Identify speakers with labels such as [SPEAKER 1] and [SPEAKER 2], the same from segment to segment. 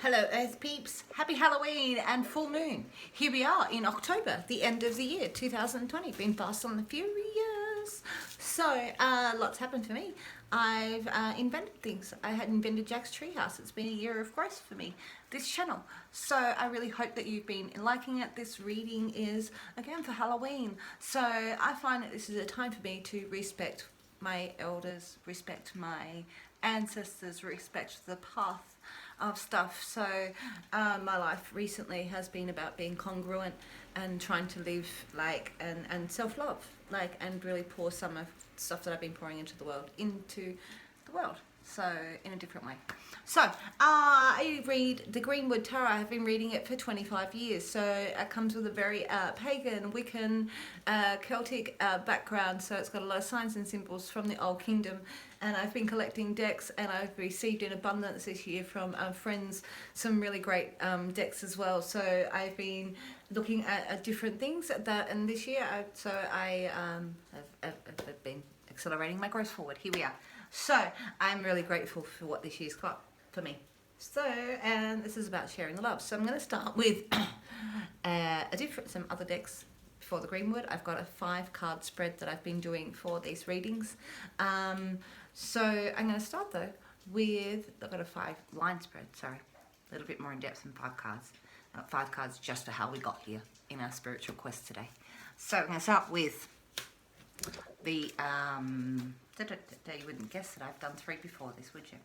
[SPEAKER 1] Hello Earth Peeps, happy Halloween and full moon. Here we are in October, the end of the year 2020. Been fast on the furious. So lots happened for me. I've invented things. I had invented Jack's Treehouse. It's been a year of growth for me, this channel. So I really hope that you've been liking it. This reading is again for Halloween. So I find that this is a time for me to respect my elders, respect my ancestors, respect the path of stuff. So my life recently has been about being congruent and trying to live like and self-love, like, and really pour some of stuff that I've been pouring into the world so in a different way. So I read the Greenwood Tarot. I've been reading it for 25 years, so it comes with a very pagan, Wiccan, Celtic background, so it's got a lot of signs and symbols from the Old Kingdom, and I've been collecting decks, and I've received in abundance this year from friends some really great decks as well. So I've been looking at different things at that, and this year I've been accelerating my growth forward. Here we are. So I'm really grateful for what this year's got for me. So, and this is about sharing the love. So I'm going to start with some other decks for the Greenwood. I've got a 5-card spread that I've been doing for these readings. So I'm going to start though with, I've got a 5-line spread, sorry, a little bit more in depth than 5 cards. 5 cards just for how we got here in our spiritual quest today. So I'm going to start with the, you wouldn't guess that I've done 3 before this, would you?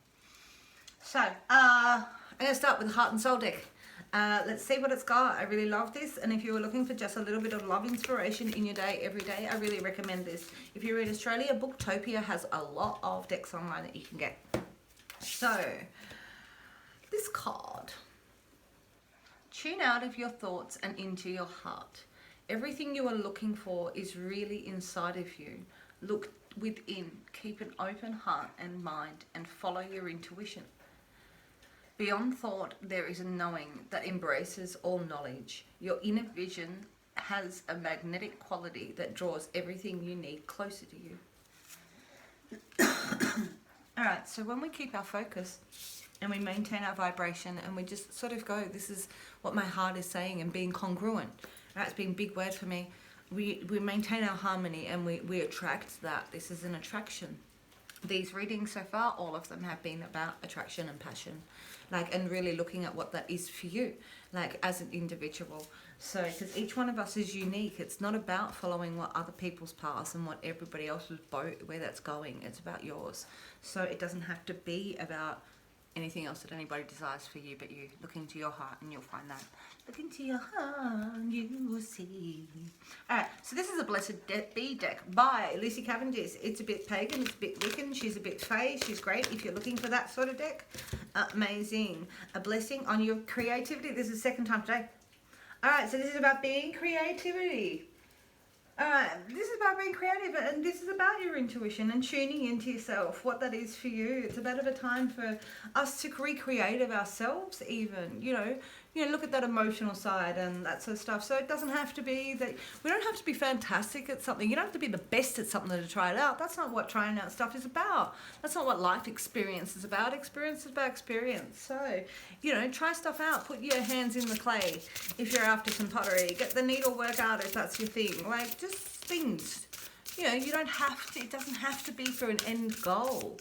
[SPEAKER 1] So, I'm going to start with the Heart and Soul deck. Let's see what it's got. I really love this, and if you were looking for just a little bit of love inspiration in your day, every day, I really recommend this. If you're in Australia, Booktopia has a lot of decks online that you can get. So, this card. Tune out of your thoughts and into your heart. Everything you are looking for is really inside of you. Look within, keep an open heart and mind, and follow your intuition. Beyond thought, there is a knowing that embraces all knowledge. Your inner vision has a magnetic quality that draws everything you need closer to you. Alright, so when we keep our focus and we maintain our vibration and we just sort of go, this is what my heart is saying, and being congruent. That's been a big word for me. We maintain our harmony and we attract that. This is an attraction. These readings so far, all of them have been about attraction and passion, like, and really looking at what that is for you, like as an individual. So, because each one of us is unique. It's not about following what other people's paths and what everybody else's boat, where that's going. It's about yours. So it doesn't have to be about anything else that anybody desires for you, but you look into your heart and you'll find that. Look into your heart, you will see. Alright, so this is a Blessed Bee deck by Lucy Cavendish. It's a bit pagan, it's a bit Wiccan, she's a bit fey, she's great if you're looking for that sort of deck. Amazing. A blessing on your creativity. This is the second time today. Alright, so this is about being creativity. This is about being creative, and this is about your intuition and tuning into yourself, what that is for you. It's a bit of a time for us to recreate of ourselves, even, you know, look at that emotional side and that sort of stuff. So it doesn't have to be that, we don't have to be fantastic at something. You don't have to be the best at something to try it out. That's not what trying out stuff is about. That's not what life experience is about. Experience is about experience. So, you know, try stuff out. Put your hands in the clay if you're after some pottery. Get the needlework out if that's your thing. Like, just things. You know, you don't have to, it doesn't have to be for an end goal.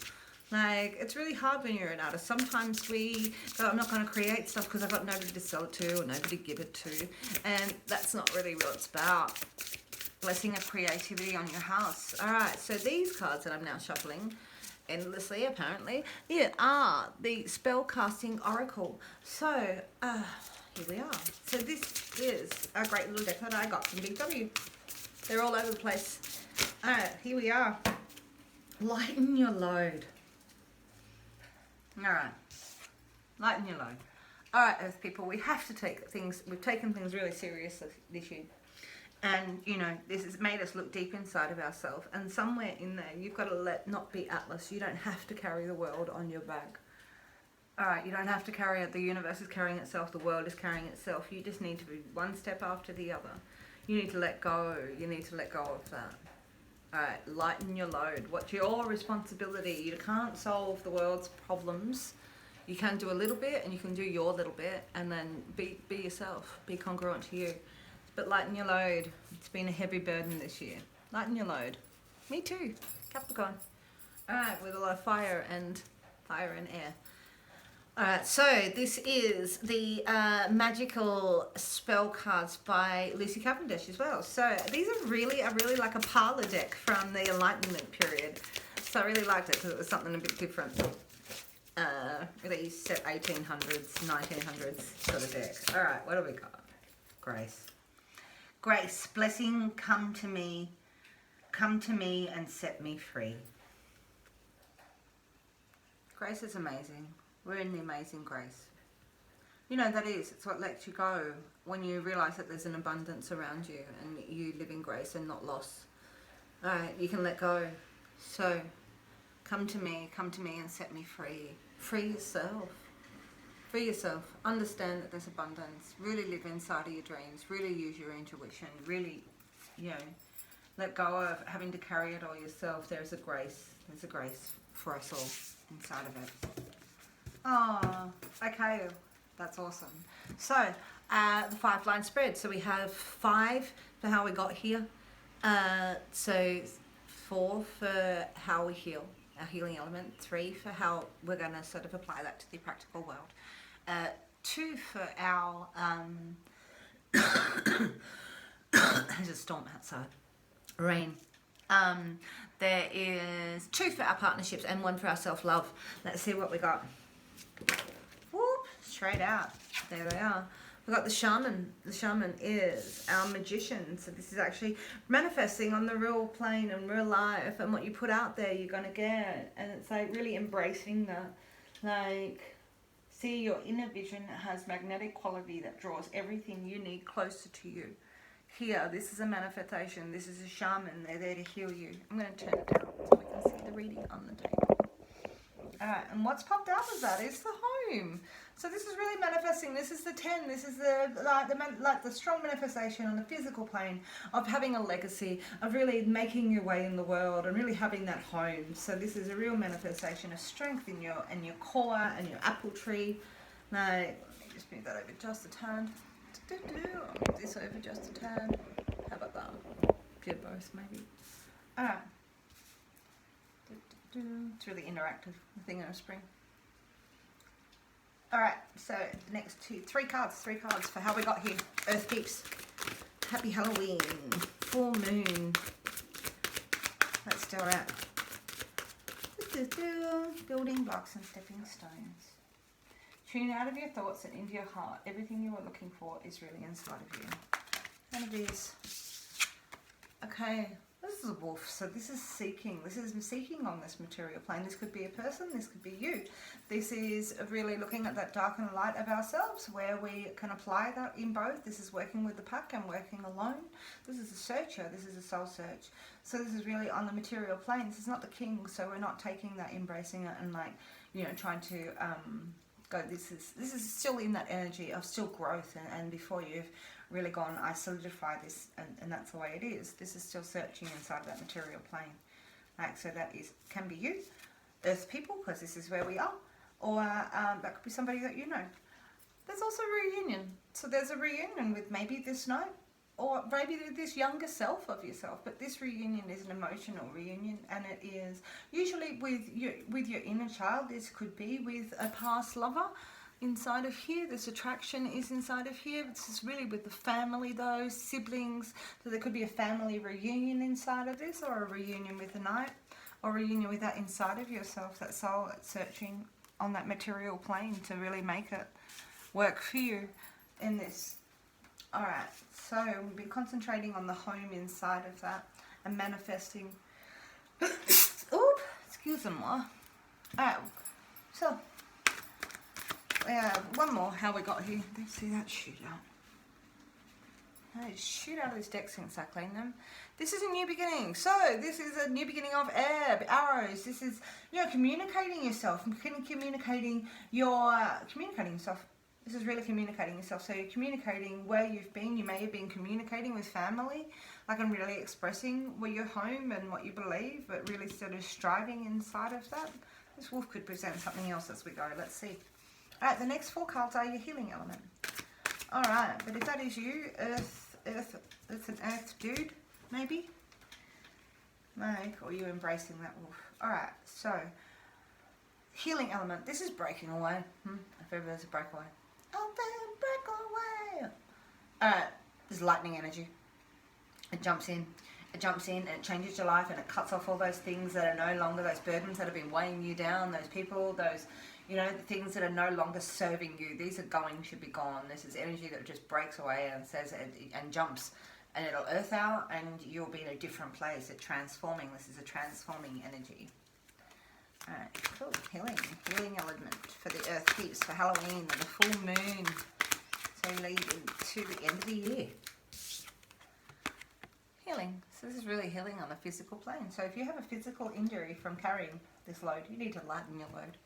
[SPEAKER 1] Like, it's really hard when you're an artist. Sometimes we go, I'm not going to create stuff because I've got nobody to sell it to or nobody to give it to. And that's not really what it's about. Blessing of creativity on your house. Alright, so these cards that I'm now shuffling endlessly, apparently, are the spell casting oracle. So, here we are. So this is a great little deck that I got from Big W. They're all over the place. Alright, here we are. Lighten your load. Alright, lighten your load. Alright, Earth people, we have to take things, we've taken things really seriously this year. And, you know, this has made us look deep inside of ourselves. And somewhere in there, you've got to let not be Atlas. You don't have to carry the world on your back. Alright, you don't have to carry it. The universe is carrying itself. The world is carrying itself. You just need to be one step after the other. You need to let go. You need to let go of that. Alright, lighten your load. What's your responsibility? You can't solve the world's problems. You can do a little bit, and you can do your little bit, and then be yourself, be congruent to you. But lighten your load. It's been a heavy burden this year. Lighten your load. Me too, Capricorn. All right, with a lot of fire and air. Alright, so this is the magical spell cards by Lucy Cavendish as well. So these are really, I really like a parlor deck from the Enlightenment period. So I really liked it because it was something a bit different. Really set 1800s, 1900s sort of deck. Alright, what do we got? Grace. Grace, blessing, come to me and set me free. Grace is amazing. We're in the amazing grace. You know, that is, it's what lets you go when you realise that there's an abundance around you and you live in grace and not loss. Alright, you can let go. So, come to me and set me free. Free yourself. Free yourself. Understand that there's abundance. Really live inside of your dreams. Really use your intuition. Really, you know, let go of having to carry it all yourself. There's a grace. There's a grace for us all inside of it. Oh, okay, that's awesome. So, the 5-line spread. So we have 5 for how we got here. So 4 for how we heal, our healing element. 3 for how we're going to sort of apply that to the practical world. 2 for our, there's a storm outside, rain. There is 2 for our partnerships and 1 for our self-love. Let's see what we got. Whoop, straight out. There they are. We've got the shaman. The shaman is our magician. So this is actually manifesting on the real plane and real life, and what you put out there you're going to get. And it's like really embracing that. Like, see, your inner vision has magnetic quality that draws everything you need closer to you. Here, this is a manifestation. This is a shaman. They're there to heal you. I'm going to turn it down so we can see the reading on the table. Alright, and what's popped out of that is the home. So this is really manifesting. This is the 10. This is the strong manifestation on the physical plane of having a legacy, of really making your way in the world and really having that home. So this is a real manifestation of strength in your core and your apple tree. Now, let me just move that over just a tad. I'll move this over just a tad. How about that? Do both maybe. Alright. It's really interactive, the thing in a spring. Alright, so the next 3 cards for how we got here. Earth Peeps. Happy Halloween. Full moon. Let's do that. Building blocks and stepping stones. Tune out of your thoughts and into your heart. Everything you are looking for is really inside of you. One of these. Okay. This is a wolf, so this is seeking. This is seeking on this material plane. This could be a person, this could be you. This is really looking at that dark and light of ourselves, where we can apply that in both. This is working with the pack and working alone. This is a searcher, this is a soul search. So this is really on the material plane. This is not the king, so we're not taking that, embracing it, and like, you know, trying to go, this is still in that energy of still growth, and before you've really gone, I solidify this, and that's the way it is. This is still searching inside of that material plane. Like, so that can be you, Earth people, because this is where we are, or that could be somebody that you know. There's also a reunion. So there's a reunion with maybe this night, or maybe this younger self of yourself, but this reunion is an emotional reunion, and it is usually with your inner child. This could be with a past lover inside of here. This attraction is inside of here. This is really with the family though, siblings. So there could be a family reunion inside of this, or a reunion with a knight, or a reunion with that inside of yourself, that soul that's searching on that material plane to really make it work for you in this. Alright, so we've been concentrating on the home inside of that and manifesting. Oop, excuse-moi. Alright, so one more, how we got here. Let's see that shootout. Shoot out of this deck since I cleaned them. This is a new beginning. So this is a new beginning of air, arrows. This is, you know, communicating yourself, communicating yourself. This is really communicating yourself. So you're communicating where you've been. You may have been communicating with family, like, and really expressing where you're home and what you believe, but really sort of striving inside of that. This wolf could present something else as we go. Let's see. All right, the next 4 cards are your healing element. All right, but if that is you, Earth, it's an Earth dude, maybe? Like, or you embracing that wolf. All right, so healing element. This is breaking away. If ever there's a breakaway. Oh, then break away. All right, this is lightning energy. It jumps in. It jumps in and it changes your life and it cuts off all those things that are no longer, those burdens that have been weighing you down, those people, those, you know, the things that are no longer serving you. These are going, should be gone. This is energy that just breaks away and says and jumps, and it'll earth out and you'll be in a different place. It's transforming. This is a transforming energy. All right, cool. Healing element for the Earth Peeps for Halloween and the full moon. So lead into the end of the year. Healing. So this is really healing on a physical plane. So if you have a physical injury from carrying this load, you need to lighten your load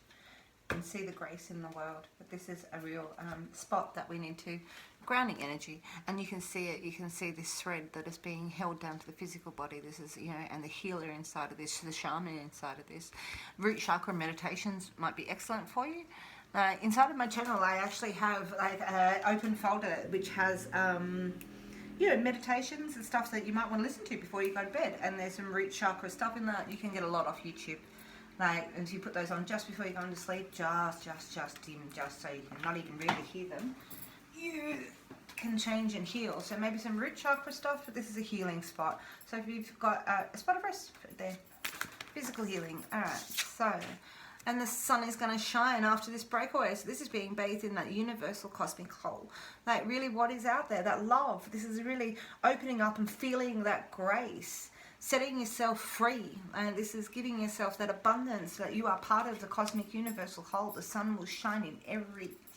[SPEAKER 1] and see the grace in the world. But this is a real spot that we need to, grounding energy, and you can see it. You can see this thread that is being held down to the physical body. This is, you know, and the healer inside of this, the shaman inside of this. Root chakra meditations might be excellent for you. Inside of my channel, I actually have like an open folder which has you know, meditations and stuff that you might want to listen to before you go to bed. And there's some root chakra stuff in that. You can get a lot off YouTube. Like, and so you put those on just before you go to sleep, just dim, just so you can not even really hear them. You can change and heal. So maybe some root chakra stuff, but this is a healing spot. So if you've got a spot of rest there, physical healing. All right, so, and the sun is going to shine after this breakaway. So this is being bathed in that universal cosmic whole. Like really what is out there, that love. This is really opening up and feeling that grace, setting yourself free. And this is giving yourself that abundance that you are part of the cosmic universal whole. The sun will shine in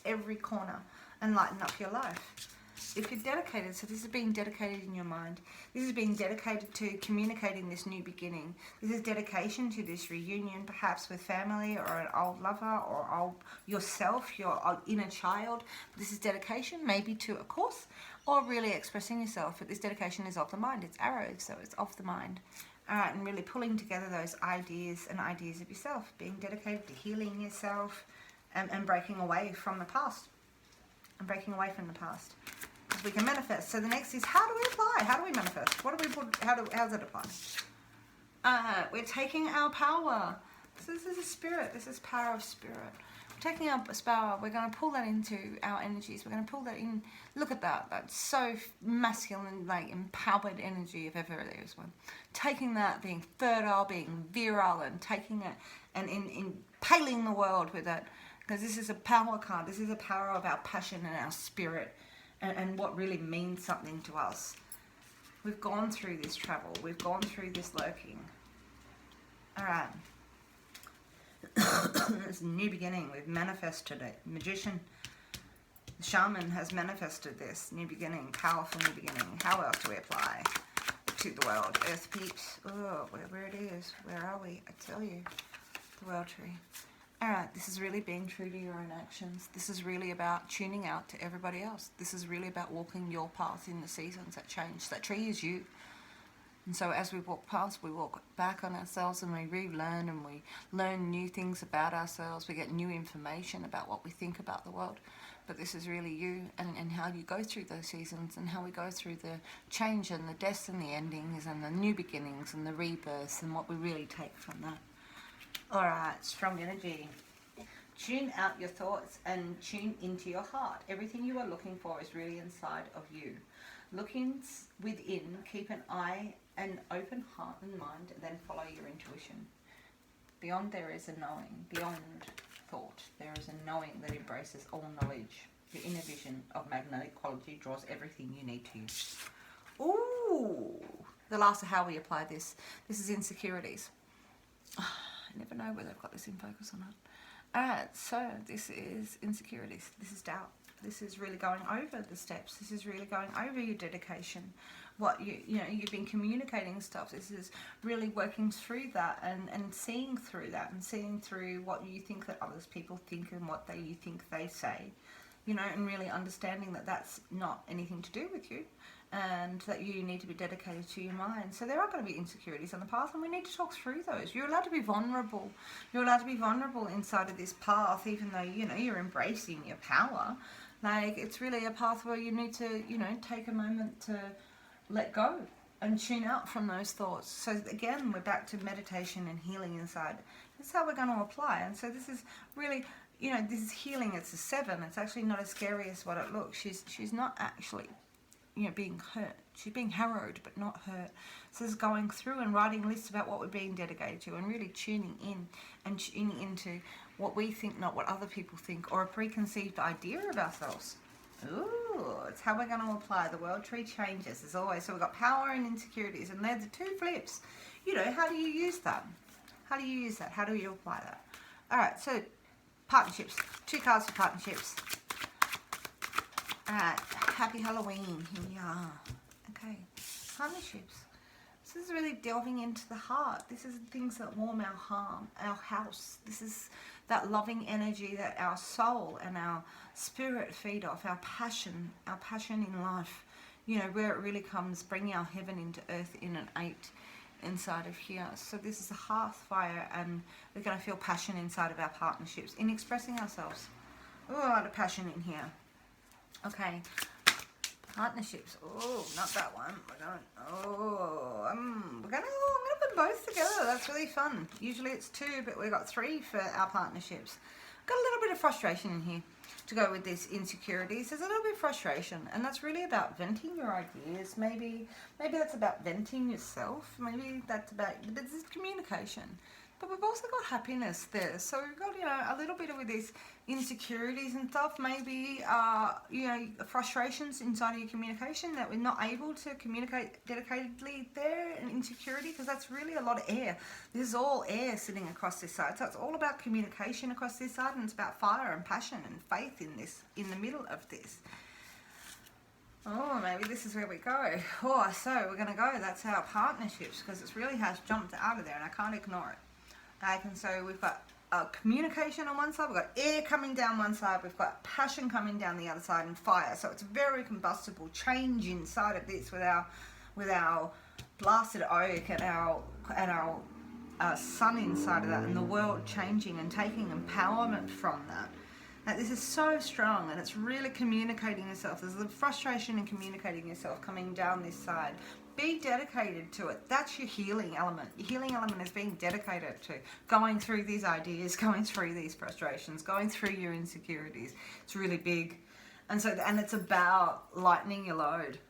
[SPEAKER 1] every corner and lighten up your life. If you're dedicated, so this is being dedicated in your mind. This is being dedicated to communicating this new beginning. This is dedication to this reunion, perhaps with family or an old lover or old yourself, your inner child. This is dedication, maybe to a course, or really expressing yourself. But this dedication is of the mind. It's arrows, so it's off the mind. All right, and really pulling together those ideas and ideas of yourself, being dedicated to healing yourself and breaking away from the past. And breaking away from the past. We can manifest. So the next is, how do we apply? How do we manifest? What do we put? How does it apply? We're taking our power. So this is a spirit. This is power of spirit. We're taking our power. We're going to pull that into our energies. We're going to pull that in. Look at that. That's so masculine, like empowered energy, if ever there is one. Taking that, being fertile, being virile, and taking it and impaling the world with it. Because this is a power card. This is a power of our passion and our spirit. And what really means something to us. We've gone through this travel. We've gone through this lurking. All right. It's a new beginning. We've manifested it. Magician, the shaman has manifested this new beginning. Powerful new beginning. How else do we apply to the world? Earth Peeps. Oh, where it is. Where are we? I tell you. The world tree. Alright, this is really being true to your own actions. This is really about tuning out to everybody else. This is really about walking your path in the seasons that change. That tree is you. And so as we walk past, we walk back on ourselves and we relearn and we learn new things about ourselves. We get new information about what we think about the world. But this is really you and how you go through those seasons and how we go through the change and the deaths and the endings and the new beginnings and the rebirths and what we really take from that. Alright, strong energy. Tune out your thoughts and tune into your heart. Everything you are looking for is really inside of you. Looking within, keep an open heart and mind, and then follow your intuition. Beyond there is a knowing. Beyond thought, there is a knowing that embraces all knowledge. Your inner vision of magnetic quality draws everything you need to use. Ooh! The last of how we apply this. This is insecurities. I never know whether I've got this in focus or not. Alright, so this is insecurities. This is doubt. This is really going over the steps. This is really going over your dedication. What you know, you've been communicating stuff. This is really working through that and seeing through that and seeing through what you think that others people think and what you think they say. you know, and really understanding that that's not anything to do with you, and that you need to be dedicated to your mind. So there are going to be insecurities on the path, and we need to talk through those. You're allowed to be vulnerable. You're allowed to be vulnerable inside of this path, even though, you know, you're embracing your power. Like, it's really a path where you need to, you know, take a moment to let go and tune out from those thoughts. So again, we're back to meditation and healing inside. That's how we're going to apply. And so this is really, you know, this is healing. It's a 7. It's actually not as scary as what it looks. She's not actually, you know, being hurt. She's being harrowed, but not hurt. So this is going through and writing lists about what we're being dedicated to, and really tuning in and tuning into what we think, not what other people think, or a preconceived idea of ourselves. Ooh, it's how we're going to apply. The world tree changes as always. So we've got power and insecurities, and they're the 2 flips. You know, how do you use that? How do you use that? How do you apply that? All right, so partnerships. 2 cards for partnerships. All right, happy Halloween. Here we are. Okay, partnerships. This is really delving into the heart. This is things that warm our heart, our house. This is that loving energy that our soul and our spirit feed off, our passion in life. You know, where it really comes, bringing our heaven into earth in an 8 inside of here. So this is a hearth fire, and we're going to feel passion inside of our partnerships, in expressing ourselves. Oh, a lot of passion in here. Okay. Partnerships. Oh, not that one. I'm gonna put both together. That's really fun. Usually it's 2, but we've got 3 for our partnerships. Got a little bit of frustration in here to go with this insecurities. There's a little bit of frustration, and that's really about venting your ideas. Maybe that's about venting yourself. Maybe that's about, this is communication. But we've also got happiness there. So we've got, you know, a little bit of these insecurities and stuff. Maybe, you know, frustrations inside of your communication, that we're not able to communicate dedicatedly there, and insecurity, because that's really a lot of air. This is all air sitting across this side. So it's all about communication across this side, and it's about fire and passion and faith in this, in the middle of this. Oh, maybe this is where we go. Oh, so we're going to go. That's our partnerships, because it really has jumped out of there, and I can't ignore it. And so we've got communication on one side, we've got air coming down one side, we've got passion coming down the other side, and fire. So it's a very combustible change inside of this, with our blasted oak and our sun inside of that, and the world changing and taking empowerment from that. Now, this is so strong, and it's really communicating yourself. There's the frustration in communicating yourself coming down this side. Be dedicated to it. That's your healing element. Your healing element is being dedicated to going through these ideas, going through these frustrations, going through your insecurities. It's really big. And it's about lightening your load.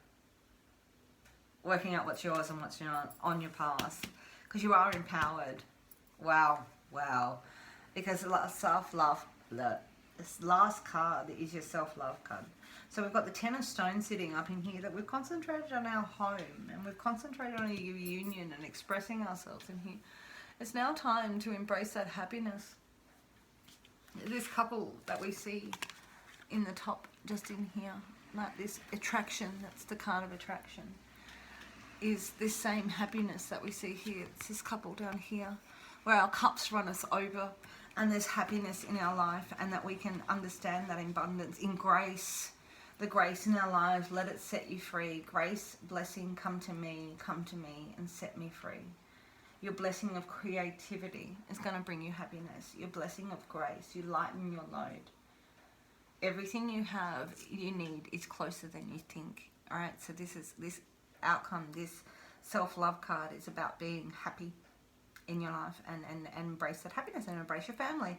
[SPEAKER 1] Working out what's yours and what's not on your path. Because you are empowered. Wow. Because self-love, this last card is your self-love card. So we've got the 10 of stones sitting up in here, that we've concentrated on our home, and we've concentrated on a union and expressing ourselves in here. It's now time to embrace that happiness. This couple that we see in the top, just in here, like this attraction, that's the card of attraction, is this same happiness that we see here. It's this couple down here, where our cups run us over, and there's happiness in our life, and that we can understand that abundance in grace. The grace in our lives, let it set you free. Grace, blessing, come to me and set me free. Your blessing of creativity is going to bring you happiness. Your blessing of grace, you lighten your load. Everything you have, you need, is closer than you think. All right, so this outcome, this self-love card is about being happy in your life, and embrace that happiness, and embrace your family.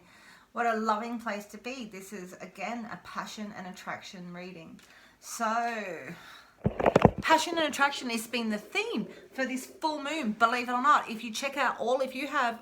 [SPEAKER 1] What a loving place to be. This is, again, a passion and attraction reading. So, passion and attraction has been the theme for this full moon, believe it or not. If you check out if you have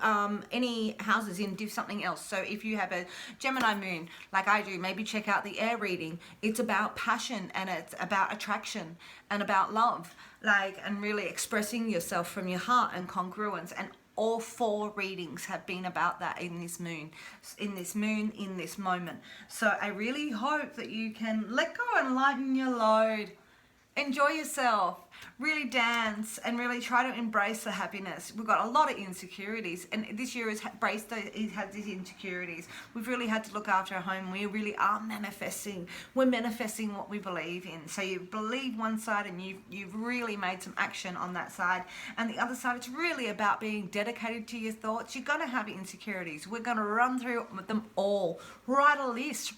[SPEAKER 1] any houses in Div Something Else, so if you have a Gemini moon, like I do, maybe check out the air reading. It's about passion, and it's about attraction, and about love, and really expressing yourself from your heart, and congruence, and all 4 readings have been about that in this moon, in this moment. So I really hope that you can let go and lighten your load. Enjoy yourself. really dance and really try to embrace the happiness. We've got a lot of insecurities, and this year has had these insecurities. We've really had to look after our home. We really are manifesting. We're manifesting what we believe in. So you believe one side, and you've really made some action on that side, and the other side, it's really about being dedicated to your thoughts. You're going to have insecurities. We're going to run through them all. Write a list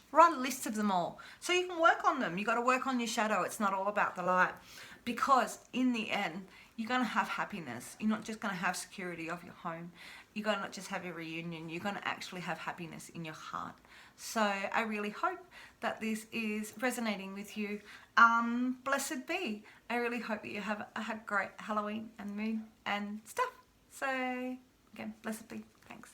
[SPEAKER 1] of them all, so you can work on them. You got to work on your shadow. It's not all about the light, because in the end, you're going to have happiness. You're not just going to have security of your home. You're going to not just have a reunion. You're going to actually have happiness in your heart. So I really hope that this is resonating with you. Blessed be. I really hope that you have a great Halloween and moon and stuff. So again, blessed be. Thanks.